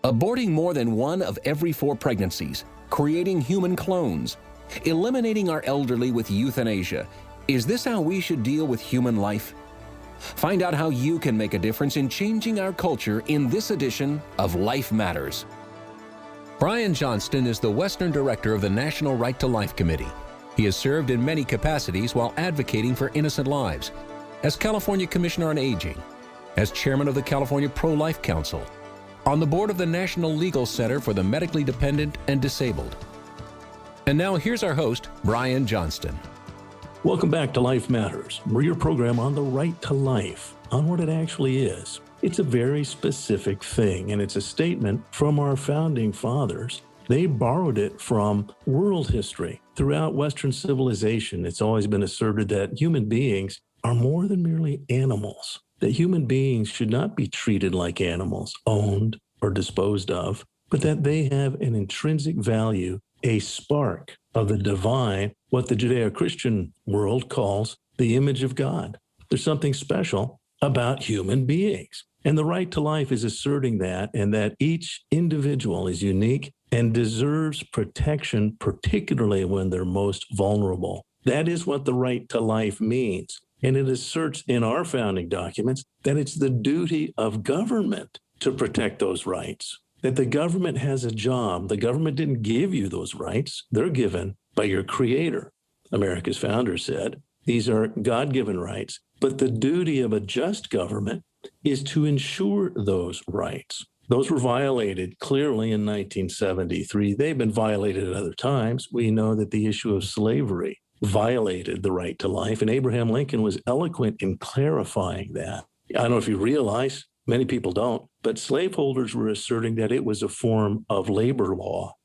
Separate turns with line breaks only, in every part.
aborting more than 1 of every 4 pregnancies, creating human clones, eliminating our elderly with euthanasia. Is this how we should deal with human life? Find out how you can make a difference in changing our culture in this edition of Life Matters. Brian Johnston is the Western Director of the National Right to Life Committee. He has served in many capacities while advocating for innocent lives, as California Commissioner on Aging, as Chairman of the California Pro-Life Council, on the board of the National Legal Center for the Medically Dependent and Disabled. And now here's our host, Brian Johnston.
Welcome back to Life Matters. We're your program on the right to life, on what it actually is. It's a very specific thing, and it's a statement from our founding fathers. They borrowed it from world history. Throughout Western civilization, it's always been asserted that human beings are more than merely animals, that human beings should not be treated like animals, owned or disposed of, but that they have an intrinsic value, a spark of the divine, what the Judeo-Christian world calls the image of God. There's something special about human beings. And the right to life is asserting that, and that each individual is unique and deserves protection, particularly when they're most vulnerable. That is what the right to life means. And it asserts in our founding documents that it's the duty of government to protect those rights, that the government has a job. The government didn't give you those rights. They're given by your creator. America's founder said, these are God-given rights, but the duty of a just government is to ensure those rights. Those were violated clearly in 1973. They've been violated at other times. We know that the issue of slavery violated the right to life, and Abraham Lincoln was eloquent in clarifying that. I don't know if you realize, many people don't, but slaveholders were asserting that it was a form of labor law.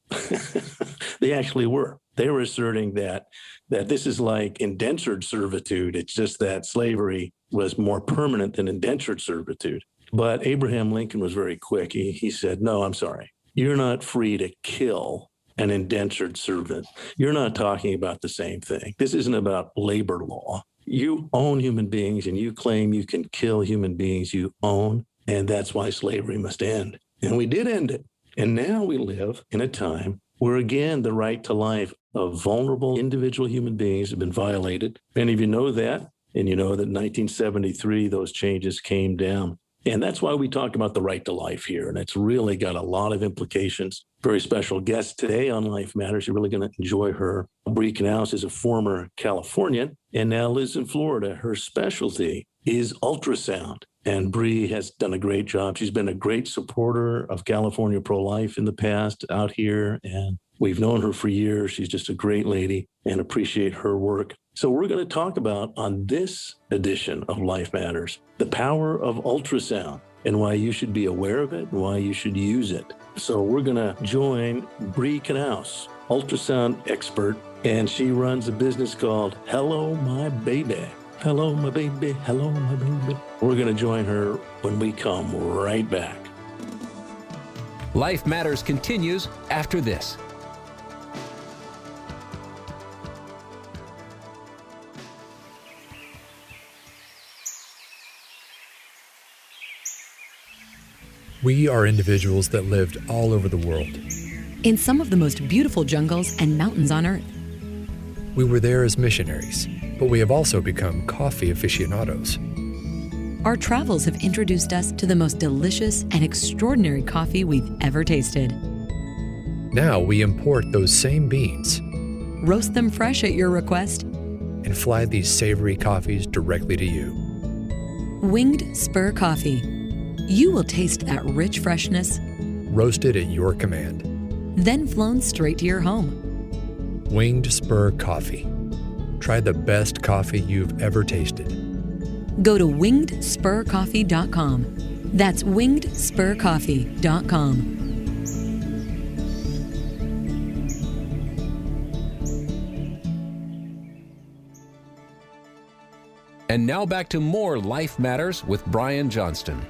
They actually were. They were asserting that this is like indentured servitude. It's just that slavery was more permanent than indentured servitude. But Abraham Lincoln was very quick. He said, no, I'm sorry. You're not free to kill an indentured servant. You're not talking about the same thing. This isn't about labor law. You own human beings, and you claim you can kill human beings you own, and that's why slavery must end. And we did end it. And now we live in a time where, again, the right to life of vulnerable individual human beings have been violated. Many of you know that, and you know that in 1973, those changes came down. And that's why we talk about the right to life here. And it's really got a lot of implications. Very special guest today on Life Matters. You're really going to enjoy her. Bri Knaus is a former Californian and now lives in Florida. Her specialty is ultrasound. And Bri has done a great job. She's been a great supporter of California pro-life in the past out here. And we've known her for years. She's just a great lady and appreciate her work. So we're going to talk about, on this edition of Life Matters, the power of ultrasound and why you should be aware of it and why you should use it. So we're going to join Bri Knaus, ultrasound expert, and she runs a business called Hello My Baby. Hello, my baby. Hello, my baby. We're going to join her when we come right back.
Life Matters continues after this.
We are individuals that lived all over the world.
In some of the most beautiful jungles and mountains on Earth.
We were there as missionaries, but we have also become coffee aficionados.
Our travels have introduced us to the most delicious and extraordinary coffee we've ever tasted.
Now we import those same beans,
roast them fresh at your request,
and fly these savory coffees directly to you.
Winged Spur Coffee. You will taste that rich freshness,
roasted at your command,
then flown straight to your home.
Winged Spur Coffee. Try the best coffee you've ever tasted.
Go to wingedspurcoffee.com. That's wingedspurcoffee.com.
And now back to more Life Matters with Brian Johnston.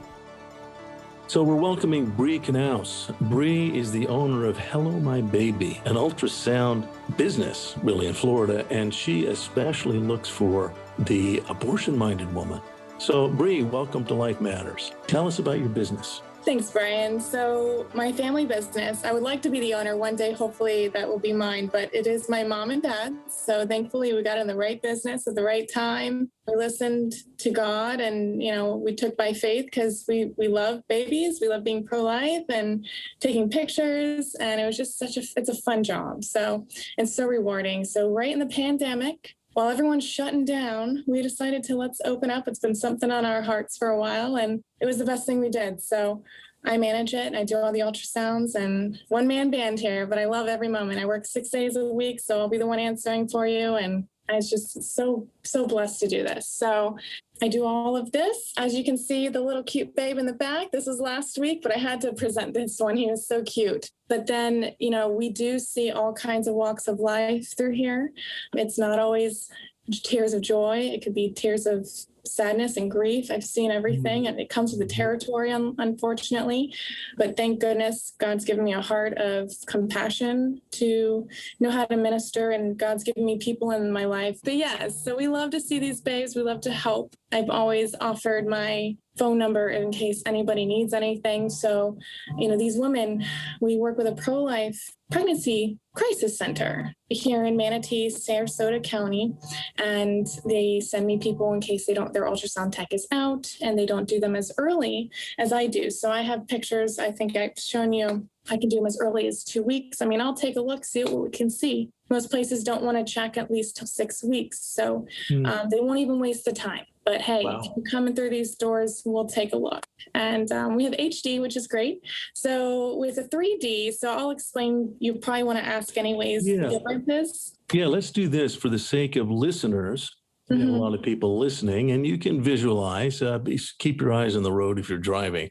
So we're welcoming Bri Knaus. Bri is the owner of Hello My Baby, an ultrasound business really in Florida, and she especially looks for the abortion-minded woman. So Bri, welcome to Life Matters. Tell us about your business.
Thanks, Brian. So my family business, I would like to be the owner one day. Hopefully that will be mine, but it is my mom and dad. So thankfully we got in the right business at the right time. We listened to God and, we took by faith because we love babies. We love being pro-life and taking pictures. And it was just it's a fun job. So it's so rewarding. So right in the pandemic, while everyone's shutting down, we decided to let's open up. It's been something on our hearts for a while, and it was the best thing we did. So I manage it. I do all the ultrasounds and one-man band here, but I love every moment. I work 6 days a week, so I'll be the one answering for you. And I was just so blessed to do this. So I do all of this. As you can see, the little cute babe in the back, this was last week, but I had to present this one. He was so cute. But then, we do see all kinds of walks of life through here. It's not always tears of joy. It could be tears of sadness and grief. I've seen everything, and it comes with the territory, unfortunately. But thank goodness God's given me a heart of compassion to know how to minister, and God's given me people in my life. But yes, so we love to see these babes. We love to help. I've always offered my phone number in case anybody needs anything. So, these women, we work with a pro-life pregnancy crisis center here in Manatee, Sarasota County, and they send me people in case their ultrasound tech is out and they don't do them as early as I do. So I have pictures. I think I've shown you. I can do them as early as 2 weeks. I'll take a look, see what we can see. Most places don't want to check at least till 6 weeks. So they won't even waste the time. But hey, If you're coming through these doors, we'll take a look. And we have HD, which is great. So with a 3D, so I'll explain, you probably want to ask anyways, the differences.
Yeah, let's do this for the sake of listeners. We have a lot of people listening, and you can visualize, keep your eyes on the road if you're driving,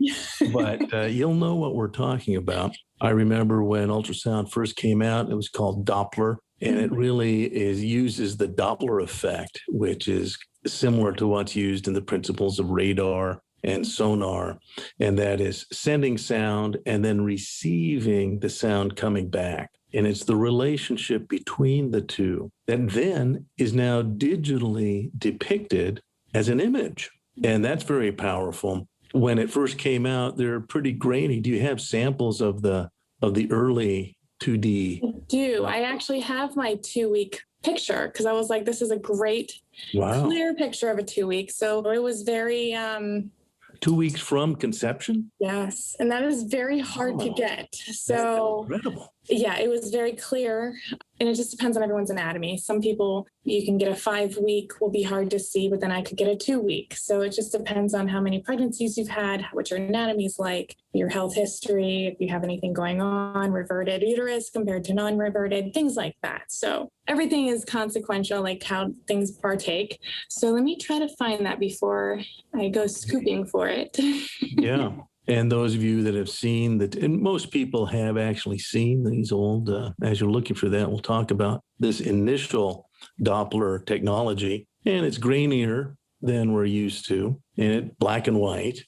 but you'll know what we're talking about. I remember when ultrasound first came out, it was called Doppler, and it really uses the Doppler effect, which is similar to what's used in the principles of radar and sonar, and that is sending sound and then receiving the sound coming back. And it's the relationship between the two that then is now digitally depicted as an image. And that's very powerful. When it first came out, they're pretty grainy. Do you have samples of the early 2D?
I do. I actually have my 2-week picture because I was like, this is a great, clear picture of a 2 week. So it was very
2 weeks from conception?
Yes. And that is very hard to get. So
that's incredible.
Yeah, it was very clear. And it just depends on everyone's anatomy. Some people, you can get a 5-week, will be hard to see, but then I could get a 2-week. So it just depends on how many pregnancies you've had, what your anatomy is like, your health history, if you have anything going on, reverted uterus compared to non-reverted, things like that. So everything is consequential, like how things partake. So let me try to find that before I go scooping for it.
Yeah. And those of you that have seen that, and most people have actually seen these old, as you're looking for that, we'll talk about this initial Doppler technology, and it's grainier than we're used to, and it's black and white.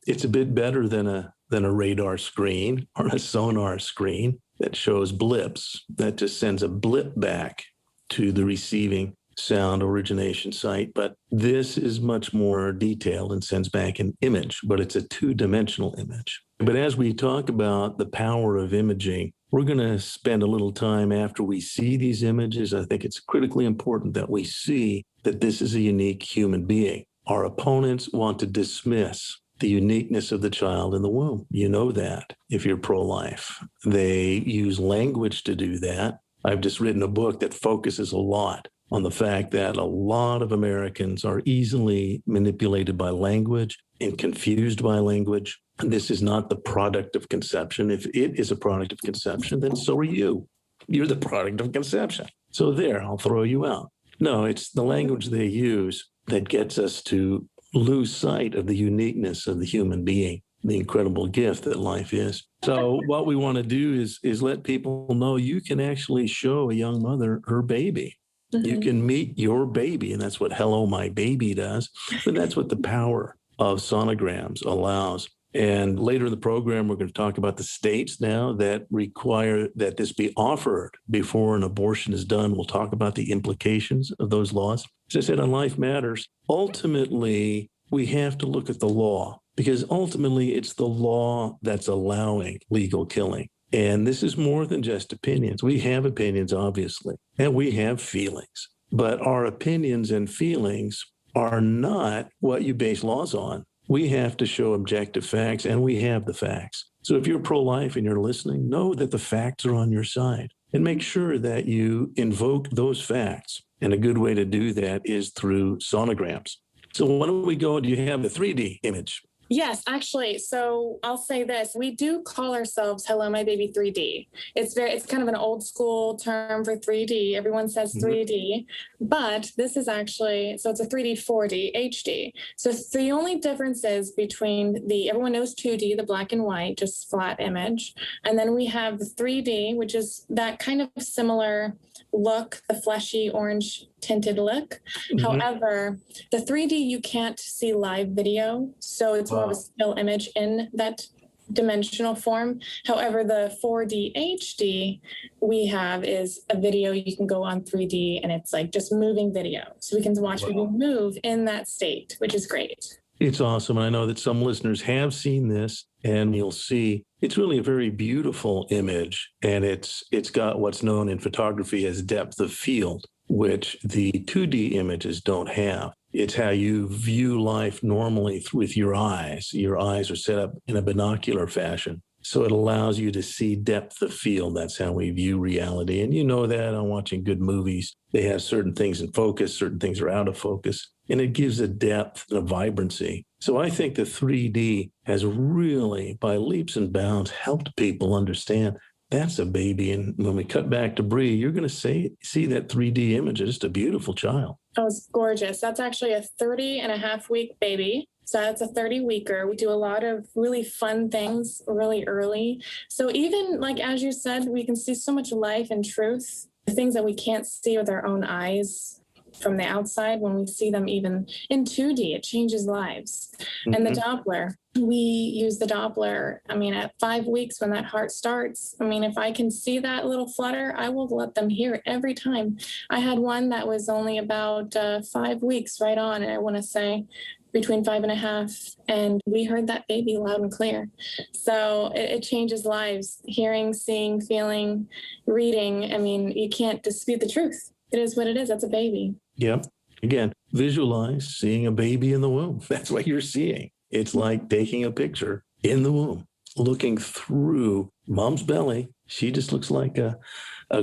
It's a bit better than a radar screen or a sonar screen that shows blips, that just sends a blip back to the receiving sound origination site. But this is much more detailed and sends back an image, but it's a 2-dimensional image. But as we talk about the power of imaging, we're going to spend a little time after we see these images. I think it's critically important that we see that this is a unique human being. Our opponents want to dismiss the uniqueness of the child in the womb. You know that if you're pro-life. They use language to do that. I've just written a book that focuses a lot on the fact that a lot of Americans are easily manipulated by language and confused by language. And this is not the product of conception. If it is a product of conception, then so are you. You're the product of conception. So there, I'll throw you out. No, it's the language they use that gets us to lose sight of the uniqueness of the human being, the incredible gift that life is. So what we want to do is let people know you can actually show a young mother her baby. You can meet your baby, and that's what Hello My Baby does. But that's what the power of sonograms allows. And later in the program, we're going to talk about the states now that require that this be offered before an abortion is done. We'll talk about the implications of those laws. As I said on Life Matters, ultimately, we have to look at the law. because ultimately it's the law that's allowing legal killing. And this is more than just opinions. We have opinions, obviously, and we have feelings. But our opinions and feelings are not what you base laws on. We have to show objective facts, and we have the facts. So if you're pro-life and you're listening, know that the facts are on your side, and make sure that you invoke those facts. And a good way to do that is through sonograms. So why don't we go, do you have the 3D image?
Yes, actually. So I'll say this. We do call ourselves Hello, My Baby 3D. It's kind of an old school term for 3D. Everyone says 3D, but this is actually, so it's a 3D, 4D, HD. So the only difference is between everyone knows 2D, the black and white, just flat image. And then we have the 3D, which is that kind of similar look, the fleshy orange tinted look. However, the 3D, you can't see live video. So it's more of a still image in that dimensional form. However, the 4D HD we have is a video you can go on 3D, and it's like just moving video. So we can watch people move in that state, which is great.
It's awesome. And I know that some listeners have seen this, and you'll see it's really a very beautiful image. And it's got what's known in photography as depth of field, which the 2D images don't have. It's how you view life normally with your eyes. Your eyes are set up in a binocular fashion. So it allows you to see depth of field. That's how we view reality. And you know that on watching good movies. They have certain things in focus, certain things are out of focus. And it gives a depth and a vibrancy. So I think the 3D has really, by leaps and bounds, helped people understand that's a baby. And when we cut back to Bri, you're going to see that 3D image. It's just a beautiful child.
Oh, it's gorgeous. That's actually a 30-and-a-half-week baby. So that's a 30-weeker. We do a lot of really fun things really early. So even like, as you said, we can see so much life and truth, the things that we can't see with our own eyes from the outside. When we see them even in 2D, it changes lives. And the Doppler, we use the Doppler. I mean, at 5 weeks when that heart starts, I mean, if I can see that little flutter, I will let them hear it every time. I had one that was only about 5 weeks right on, and I want to say between 5.5, and we heard that baby loud and clear. So it changes lives, hearing, seeing, feeling, reading. I mean, you can't dispute the truth. It is what it is. That's a baby.
Yep. Again, visualize seeing a baby in the womb. That's what you're seeing. It's like taking a picture in the womb, looking through mom's belly. She just looks like a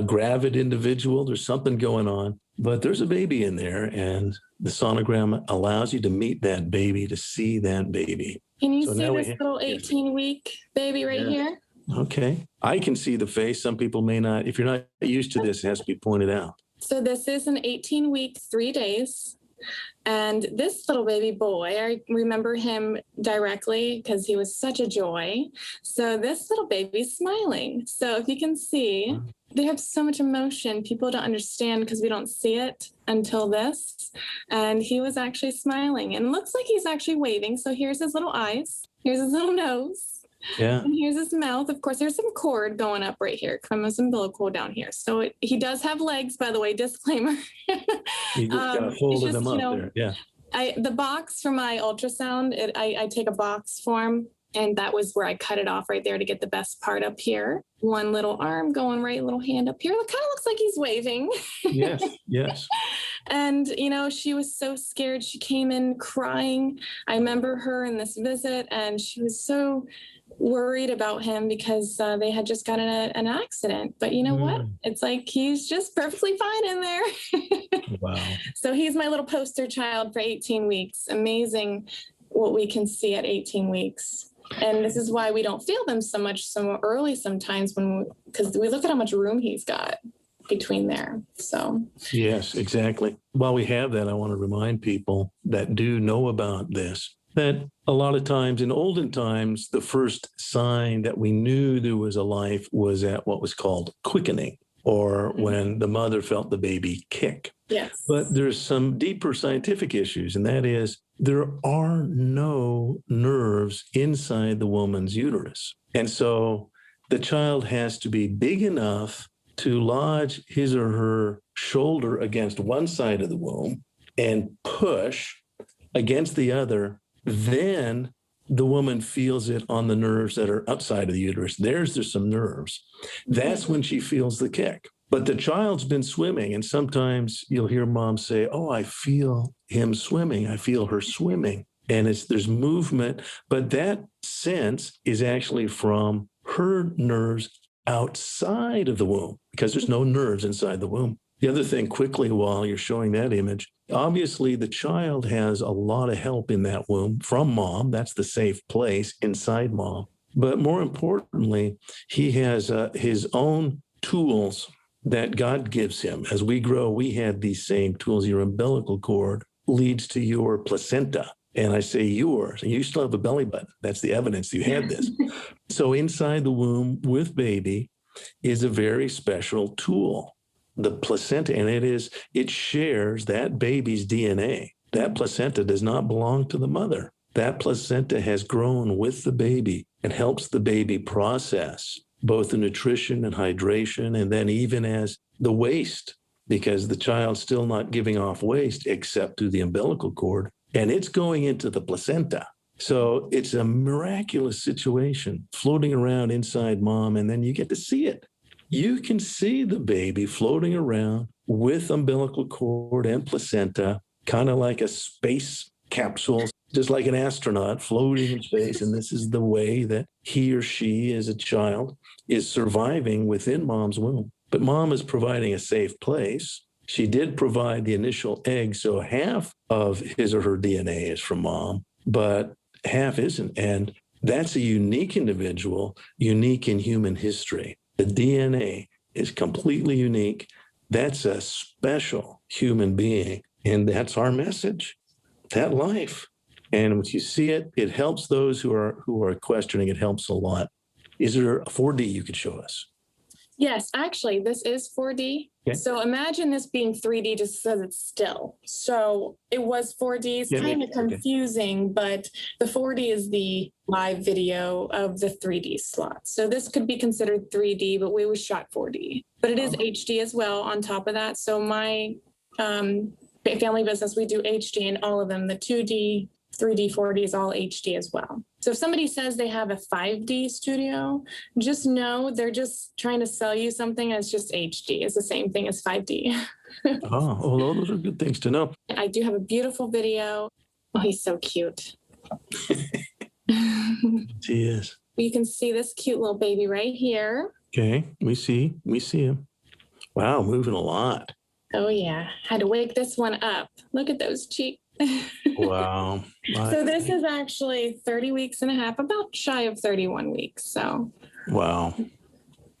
gravid individual. There's something going on, but there's a baby in there, and the sonogram allows you to meet that baby, to see that baby.
Can you see this little 18-week baby right here?
Okay. I can see the face. Some people may not. If you're not used to this, it has to be pointed out.
So this is an 18-week, 3 days. And this little baby boy, I remember him directly because he was such a joy. So this little baby's smiling. So if you can see, they have so much emotion. People don't understand because we don't see it until this. And he was actually smiling, and it looks like he's actually waving. So here's his little eyes. Here's his little nose.
Yeah.
And here's his mouth. Of course, there's some cord going up right here from his umbilical down here. So he does have legs, by the way, disclaimer.
You just got to fold them up there. Yeah.
The box for my ultrasound, I take a box form, and that was where I cut it off right there to get the best part up here. One little arm going right, little hand up here. It kind of looks like he's waving.
Yes, yes.
And, she was so scared. She came in crying. I remember her in this visit, and she was so worried about him because they had just gotten an accident. But you know what? It's like he's just perfectly fine in there.
Wow. So
he's my little poster child for 18 weeks. Amazing what we can see at 18 weeks. And this is why we don't feel them so early sometimes because we look at how much room he's got between there. So
yes, exactly. While we have that, I want to remind people that do know about this, that a lot of times in olden times, the first sign that we knew there was a life was at what was called quickening, or when the mother felt the baby kick.
Yes.
But there's some deeper scientific issues, and that is there are no nerves inside the woman's uterus. And so the child has to be big enough to lodge his or her shoulder against one side of the womb and push against the other, then the woman feels it on the nerves that are outside of the uterus. There's some nerves. That's when she feels the kick. But the child's been swimming, and sometimes you'll hear mom say, oh, I feel him swimming. I feel her swimming. And there's movement, but that sense is actually from her nerves outside of the womb, because there's no nerves inside the womb. The other thing, quickly, while you're showing that image, obviously the child has a lot of help in that womb from mom. That's the safe place inside mom. But more importantly, he has his own tools that God gives him. As we grow, we have these same tools. Your umbilical cord leads to your placenta. And I say yours, and you still have a belly button. That's the evidence you had this. So inside the womb with baby is a very special tool, the placenta. And it shares that baby's DNA. That placenta does not belong to the mother. That placenta has grown with the baby and helps the baby process both the nutrition and hydration, and then even as the waste, because the child's still not giving off waste except through the umbilical cord, and it's going into the placenta. So it's a miraculous situation floating around inside mom, and then you get to see it. You can see the baby floating around with umbilical cord and placenta, kind of like a space capsule, just like an astronaut floating in space. And this is the way that he or she as a child is surviving within mom's womb. But mom is providing a safe place. She did provide the initial egg, so half of his or her DNA is from mom, but half isn't. And that's a unique individual, unique in human history. The DNA is completely unique. That's a special human being. And that's our message, that life. And when you see it, it helps those who are questioning. It helps a lot. Is there a 4D you could show us?
Yes, actually, this is 4D. Okay. So imagine this being 3D just because it's still. So it was 4D. It's kind of confusing, but the 4D is the live video of the 3D slot. So this could be considered 3D, but we was shot 4D. But it is HD as well on top of that. So my family business, we do HD in all of them, the 2D, 3D, 4D is all HD as well. So if somebody says they have a 5D studio, just know they're just trying to sell you something as just HD. It's the same thing as 5D.
Oh, well, those are good things to know.
I do have a beautiful video. Oh, he's so cute.
He is.
You can see this cute little baby right here.
Okay, we see him. Wow, moving a lot.
Oh, yeah. Had to wake this one up. Look at those cheeks.
Wow.
So this is actually 30 weeks and a half, about shy of 31 weeks. So
wow.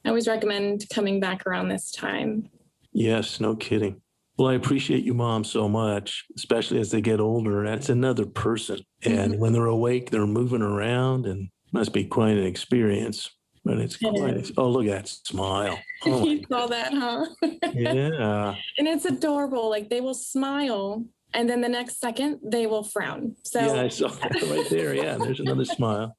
I always recommend coming back around this time.
Yes, no kidding. Well, I appreciate you, Mom, so much, especially as they get older. That's another person. And when they're awake, they're moving around, and must be quite an experience. But it's quite, oh, look at that smile. Oh,
you saw that, huh?
Yeah.
And it's adorable. Like they will smile, and then the next second they will frown. So
yeah, I saw that right there. Yeah, there's another smile.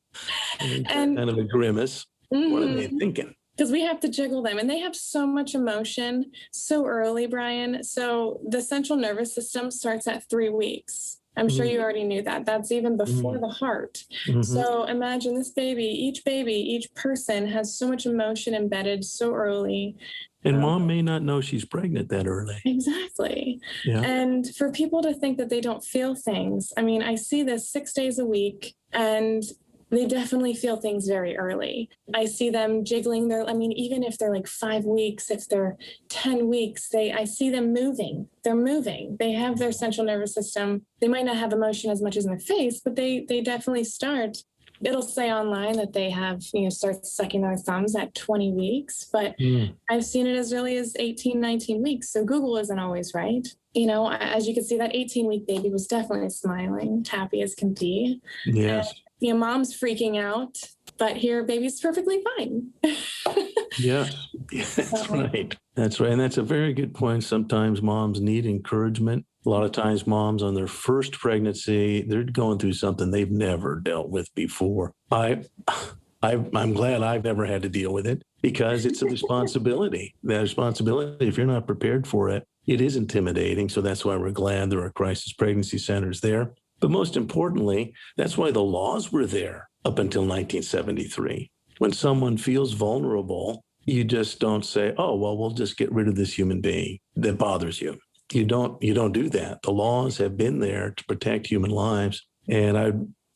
And kind of a grimace. What are they thinking?
Because we have to jiggle them, and they have so much emotion so early, Brian. So the central nervous system starts at 3 weeks. I'm sure you already knew that. That's even before the heart. So imagine this baby, each person has so much emotion embedded so early.
And mom may not know she's pregnant that early.
Exactly. Yeah. And for people to think that they don't feel things, I mean, I see this 6 days a week, and they definitely feel things very early. I see them jiggling even if they're like 5 weeks, if they're 10 weeks, I see them moving. They're moving. They have their central nervous system. They might not have emotion as much as in their face, but they definitely start. It'll say online that they have, start sucking their thumbs at 20 weeks, but I've seen it as early as 18, 19 weeks. So Google isn't always right. As you can see, that 18-week baby was definitely smiling, happy as can be.
Yes.
And, mom's freaking out, but here baby's perfectly fine.
Yeah, that's right. That's right. And that's a very good point. Sometimes moms need encouragement. A lot of times moms on their first pregnancy, they're going through something they've never dealt with before. I'm glad I've never had to deal with it, because it's a responsibility. That responsibility, if you're not prepared for it, it is intimidating. So that's why we're glad there are crisis pregnancy centers there. But most importantly, that's why the laws were there up until 1973. When someone feels vulnerable, you just don't say, oh, well, we'll just get rid of this human being that bothers you. You don't do that. The laws have been there to protect human lives. And I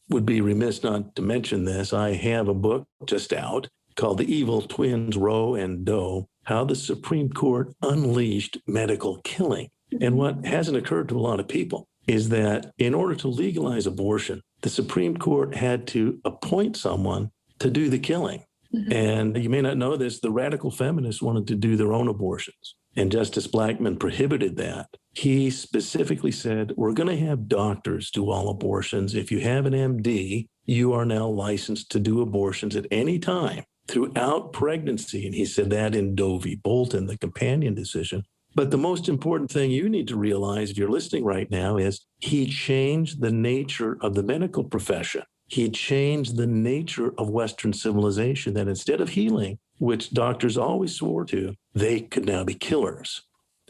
would be remiss not to mention this. I have a book just out called The Evil Twins, Roe and Doe, How the Supreme Court Unleashed Medical Killing. And what hasn't occurred to a lot of people is that in order to legalize abortion, the Supreme Court had to appoint someone to do the killing. Mm-hmm. And you may not know this, the radical feminists wanted to do their own abortions. And Justice Blackmun prohibited that. He specifically said, we're going to have doctors do all abortions. If you have an MD, you are now licensed to do abortions at any time throughout pregnancy. And he said that in Doe v. Bolton, the companion decision. But the most important thing you need to realize if you're listening right now is he changed the nature of the medical profession. He changed the nature of Western civilization, that instead of healing, which doctors always swore to, they could now be killers.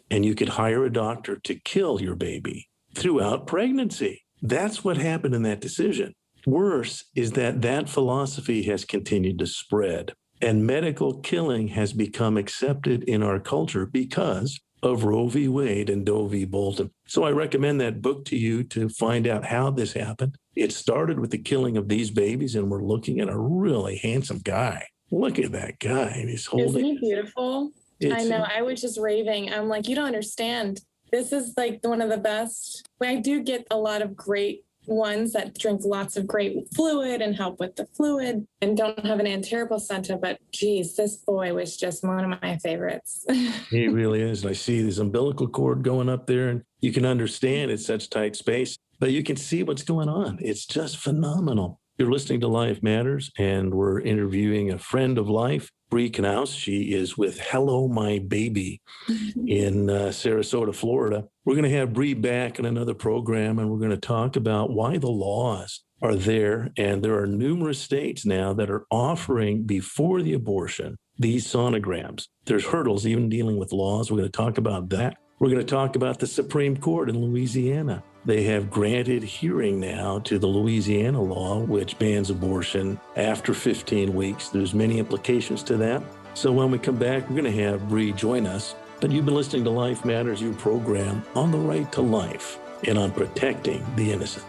And you could hire a doctor to kill your baby throughout pregnancy. That's what happened in that decision. Worse is that that philosophy has continued to spread, and medical killing has become accepted in our culture because of Roe v. Wade and Doe v. Bolton. So I recommend that book to you to find out how this happened. It started with the killing of these babies, and we're looking at a really handsome guy. Look at that guy. He's holding.
Isn't he beautiful? I know. I was just raving. I'm like, you don't understand. This is like one of the best. I do get a lot of great ones that drink lots of great fluid and help with the fluid and don't have an anterior placenta. But geez, this boy was just one of my favorites.
He really is. And I see this umbilical cord going up there, and you can understand it's such tight space, but you can see what's going on. It's just phenomenal. You're listening to Life Matters, and we're interviewing a friend of life, Bri Knaus. She is with Hello My Baby in Sarasota, Florida. We're going to have Bri back in another program, and we're going to talk about why the laws are there. And there are numerous states now that are offering, before the abortion, these sonograms. There's hurdles even dealing with laws. We're going to talk about that. We're going to talk about the Supreme Court in Louisiana. They have granted hearing now to the Louisiana law, which bans abortion after 15 weeks. There's many implications to that. So when we come back, we're going to have Bri join us. But you've been listening to Life Matters, your program on the right to life and on protecting the innocent.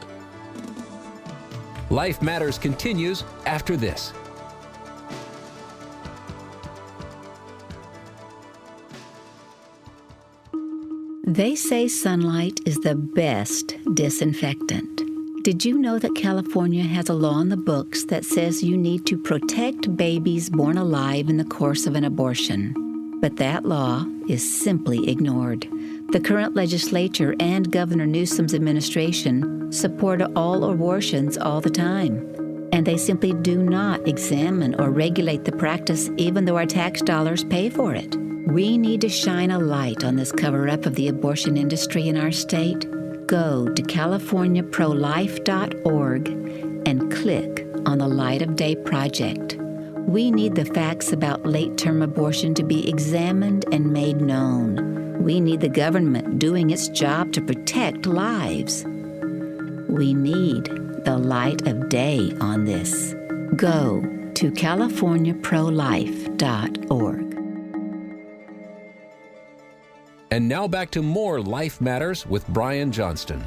Life Matters continues after this.
They say sunlight is the best disinfectant. Did you know that California has a law on the books that says you need to protect babies born alive in the course of an abortion? But that law is simply ignored. The current legislature and Governor Newsom's administration support all abortions all the time. And they simply do not examine or regulate the practice, even though our tax dollars pay for it. We need to shine a light on this cover-up of the abortion industry in our state. Go to CaliforniaProLife.org and click on the Light of Day Project. We need the facts about late-term abortion to be examined and made known. We need the government doing its job to protect lives. We need the light of day on this. Go to CaliforniaProLife.org.
And now back to more Life Matters with Brian Johnston.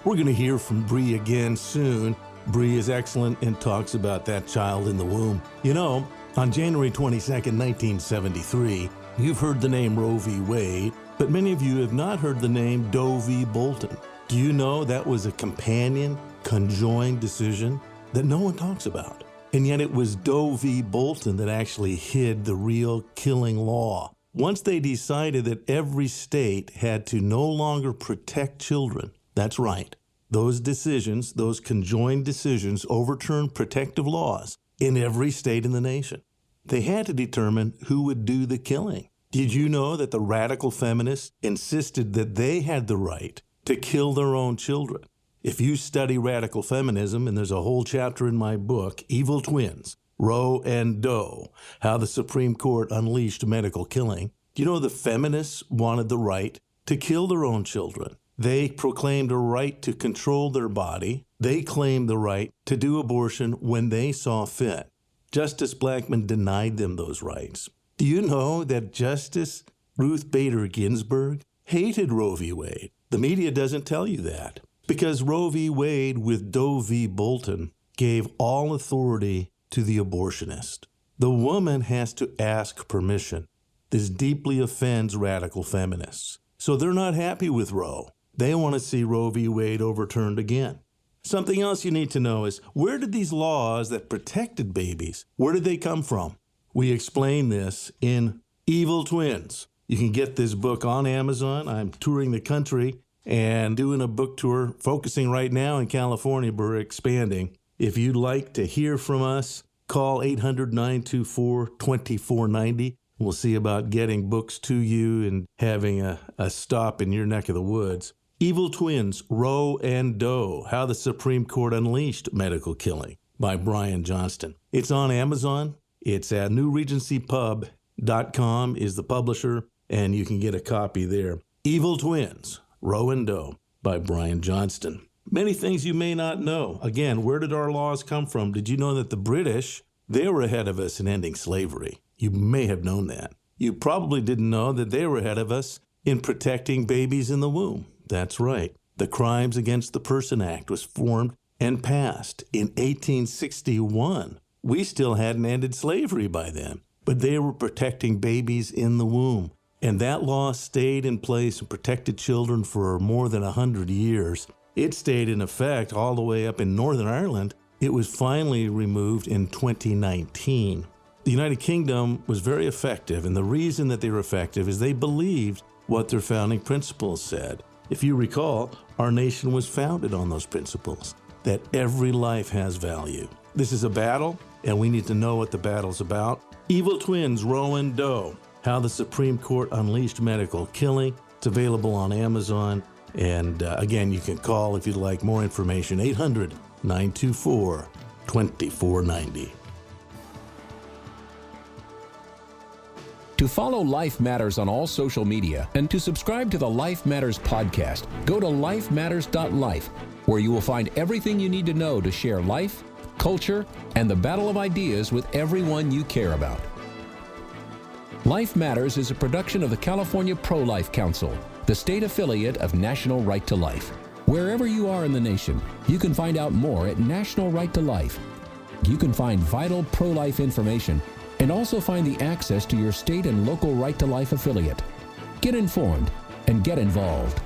We're going to hear from Bri again soon. Bri is excellent and talks about that child in the womb. You know, on January 22nd, 1973, you've heard the name Roe v. Wade, but many of you have not heard the name Doe v. Bolton. Do you know that was a companion, conjoined decision that no one talks about? And yet it was Doe v. Bolton that actually hid the real killing law. Once they decided that every state had to no longer protect children, that's right, those decisions, those conjoined decisions overturned protective laws in every state in the nation. They had to determine who would do the killing. Did you know that the radical feminists insisted that they had the right to kill their own children? If you study radical feminism, and there's a whole chapter in my book, Evil Twins, Roe and Doe, How the Supreme Court Unleashed Medical Killing, do you know the feminists wanted the right to kill their own children? They proclaimed a right to control their body. They claimed the right to do abortion when they saw fit. Justice Blackmun denied them those rights. Do you know that Justice Ruth Bader Ginsburg hated Roe v. Wade? The media doesn't tell you that, because Roe v. Wade with Doe v. Bolton gave all authority to the abortionist. The woman has to ask permission. This deeply offends radical feminists. So they're not happy with Roe. They want to see Roe v. Wade overturned again. Something else you need to know is, where did these laws that protected babies, where did they come from? We explain this in Evil Twins. You can get this book on Amazon. I'm touring the country and doing a book tour, focusing right now in California, but we're expanding. If you'd like to hear from us, call 800-924-2490. We'll see about getting books to you and having a stop in your neck of the woods. Evil Twins, Roe and Doe, How the Supreme Court Unleashed Medical Killing by Brian Johnston. It's on Amazon. It's at newregencypub.com is the publisher, and you can get a copy there. Evil Twins, Roe and Doe by Brian Johnston. Many things you may not know. Again, where did our laws come from? Did you know that the British, they were ahead of us in ending slavery? You may have known that. You probably didn't know that they were ahead of us in protecting babies in the womb. That's right. The Crimes Against the Person Act was formed and passed in 1861. We still hadn't ended slavery by then, but they were protecting babies in the womb. And that law stayed in place and protected children for more than 100 years. It stayed in effect all the way up in Northern Ireland. It was finally removed in 2019. The United Kingdom was very effective, and the reason that they were effective is they believed what their founding principles said. If you recall, our nation was founded on those principles, that every life has value. This is a battle, and we need to know what the battle's about. Evil Twins, Roe and Doe, How the Supreme Court Unleashed Medical Killing. It's available on Amazon. And again, you can call if you'd like more information, 800-924-2490.
To follow Life Matters on all social media and to subscribe to the Life Matters podcast, go to lifematters.life, where you will find everything you need to know to share life, culture, and the battle of ideas with everyone you care about. Life Matters is a production of the California Pro-Life Council, the state affiliate of National Right to Life. Wherever you are in the nation, you can find out more at National Right to Life. You can find vital pro-life information and also find the access to your state and local Right to Life affiliate. Get informed and get involved.